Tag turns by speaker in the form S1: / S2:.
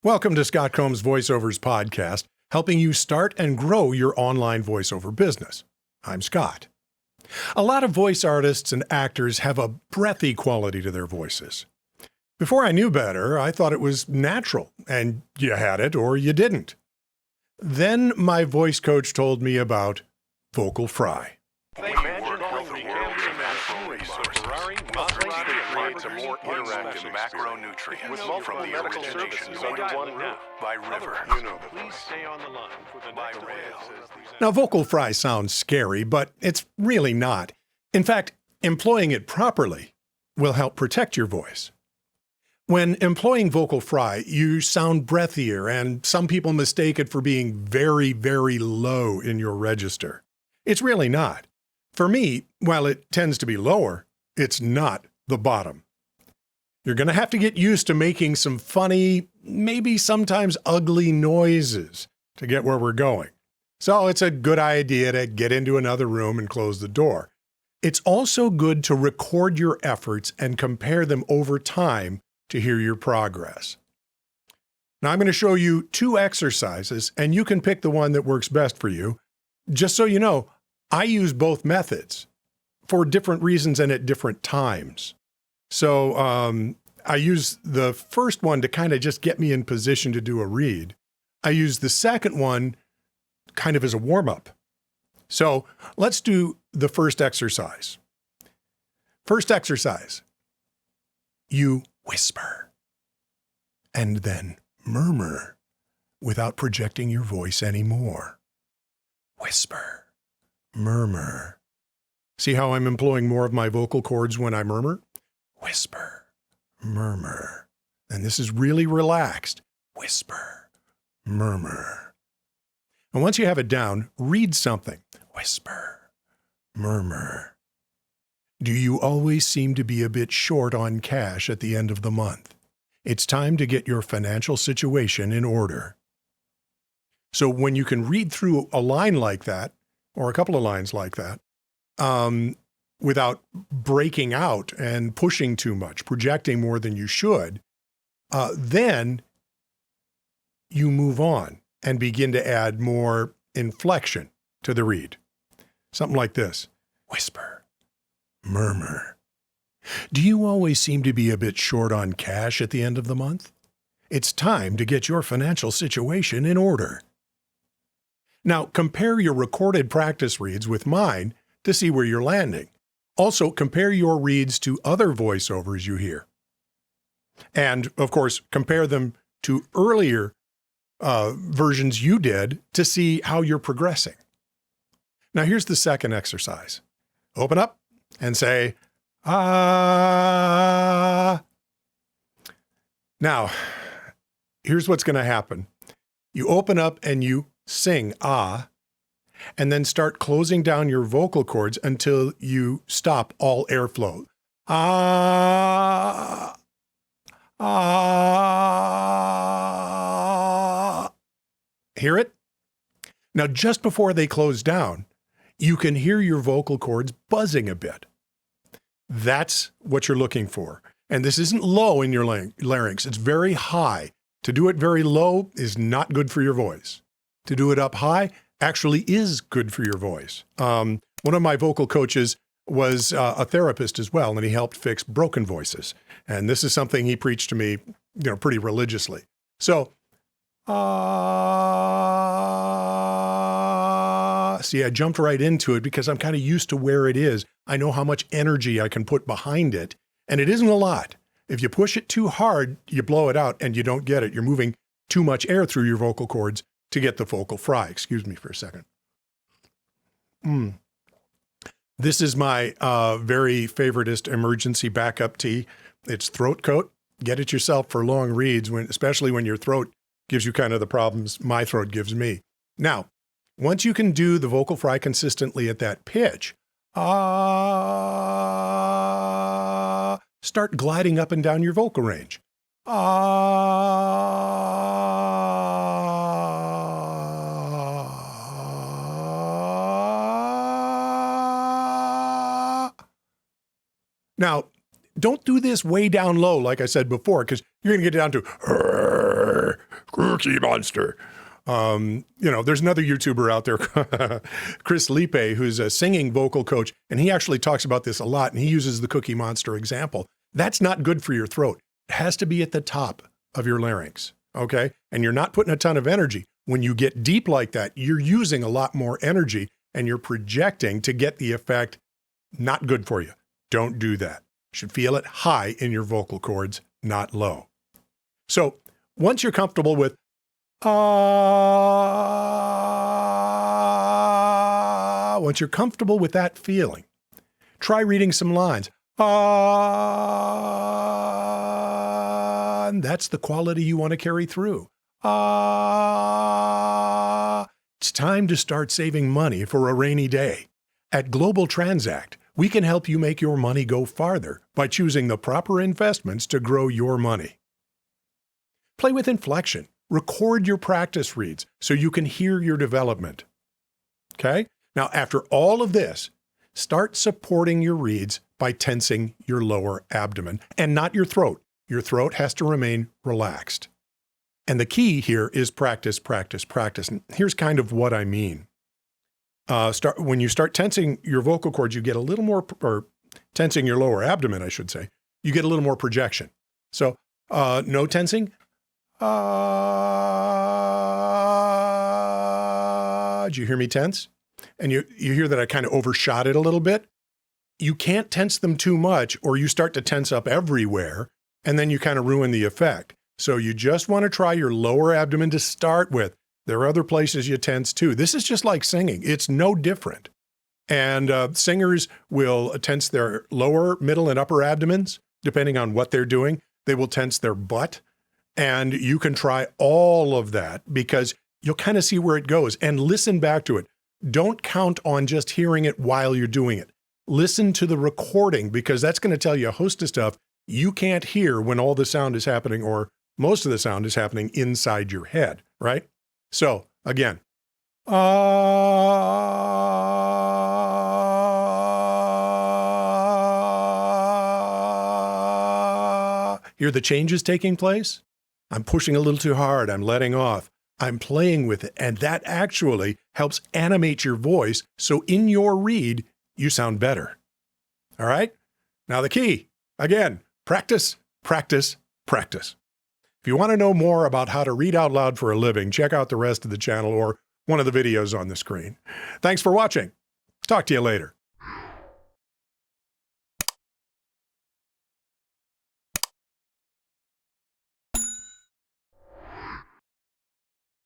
S1: Welcome to Scott Combs Voiceovers Podcast, helping you start and grow your online voiceover business. I'm Scott. A lot of voice artists and actors have a breathy quality to their voices. Before I knew better, I thought it was natural, and you had it or you didn't. Then my voice coach told me about vocal fry.
S2: A more interactive macronutrient with multiple medical services under one roof by River. Please stay on the line for the by rail.
S1: Now, vocal fry sounds scary, but it's really not. In fact, employing it properly will help protect your voice. When employing vocal fry, you sound breathier, and some people mistake it for being very, very low in your register. It's really not. For me, while it tends to be lower, it's not the bottom. You're going to have to get used to making some funny, maybe sometimes ugly noises to get where we're going. So it's a good idea to get into another room and close the door. It's also good to record your efforts and compare them over time to hear your progress. Now I'm going to show you two exercises, and you can pick the one that works best for you. Just so you know, I use both methods for different reasons and at different times. So I use the first one to kind of just get me in position to do a read. I use the second one kind of as a warm-up. So let's do the first exercise. First exercise, you whisper and then murmur without projecting your voice anymore. Whisper, murmur. See how I'm employing more of my vocal cords when I murmur? Whisper, murmur. And this is really relaxed. Whisper, murmur. And once you have it down, read something. Whisper, murmur. Do you always seem to be a bit short on cash at the end of the month? It's time to get your financial situation in order. So when you can read through a line like that, or a couple of lines like that, without breaking out and pushing too much, projecting more than you should, then you move on and begin to add more inflection to the read. Something like this. Whisper, murmur. Do you always seem to be a bit short on cash at the end of the month? It's time to get your financial situation in order. Now, compare your recorded practice reads with mine to see where you're landing. Also, compare your reads to other voiceovers you hear. And, of course, compare them to earlier versions you did to see how you're progressing. Now, here's the second exercise. Open up and say, ah. Now, here's what's going to happen. You open up and you sing ah, and then start closing down your vocal cords until you stop all airflow. Ah, ah. Hear it? Now, just before they close down, you can hear your vocal cords buzzing a bit. That's what you're looking for. And this isn't low in your larynx. It's very high. To do it very low is not good for your voice. To do it up high actually is good for your voice. One of my vocal coaches was a therapist as well, and he helped fix broken voices. And this is something he preached to me, pretty religiously. So, see, I jumped right into it because I'm kind of used to where it is. I know how much energy I can put behind it, and it isn't a lot. If you push it too hard, you blow it out and you don't get it. You're moving too much air through your vocal cords to get the vocal fry. Excuse me for a second. This is my very favoritist emergency backup tea. It's throat coat. Get it yourself for long reads, especially when your throat gives you kind of the problems my throat gives me. Now, once you can do the vocal fry consistently at that pitch, start gliding up and down your vocal range. Now, don't do this way down low, like I said before, because you're going to get down to Cookie Monster. There's another YouTuber out there, Chris Lipe, who's a singing vocal coach, and he actually talks about this a lot, and he uses the Cookie Monster example. That's not good for your throat. It has to be at the top of your larynx, okay? And you're not putting a ton of energy. When you get deep like that, you're using a lot more energy, and you're projecting to get the effect. Not good for you. Don't do that. You should feel it high in your vocal cords, not low. So once you're comfortable with once you're comfortable with that feeling, try reading some lines. And that's the quality you want to carry through. It's time to start saving money for a rainy day. At Global Transact, we can help you make your money go farther by choosing the proper investments to grow your money. Play with Inflection. Record your practice reads so you can hear your development. Okay? Now, after all of this, start supporting your reads by tensing your lower abdomen and not your throat. Your throat has to remain relaxed. And the key here is practice, practice, practice. And here's kind of what I mean. When you start tensing your vocal cords, you get a little more, or tensing your lower abdomen, I should say, you get a little more projection. So no tensing. Did you hear me tense? And you hear that I kind of overshot it a little bit. You can't tense them too much, or you start to tense up everywhere, and then you kind of ruin the effect. So you just want to try your lower abdomen to start with. There are other places you tense too. This is just like singing. It's no different. And singers will tense their lower, middle, and upper abdomens, depending on what they're doing. They will tense their butt. And you can try all of that because you'll kind of see where it goes and listen back to it. Don't count on just hearing it while you're doing it. Listen to the recording because that's going to tell you a host of stuff you can't hear when all the sound is happening or most of the sound is happening inside your head, right? So again, hear the changes taking place? I'm pushing a little too hard. I'm letting off. I'm playing with it. And that actually helps animate your voice. So in your read, you sound better. All right? Now the key, again, practice, practice, practice. If you want to know more about how to read out loud for a living, check out the rest of the channel or one of the videos on the screen. Thanks for watching. Talk to you later.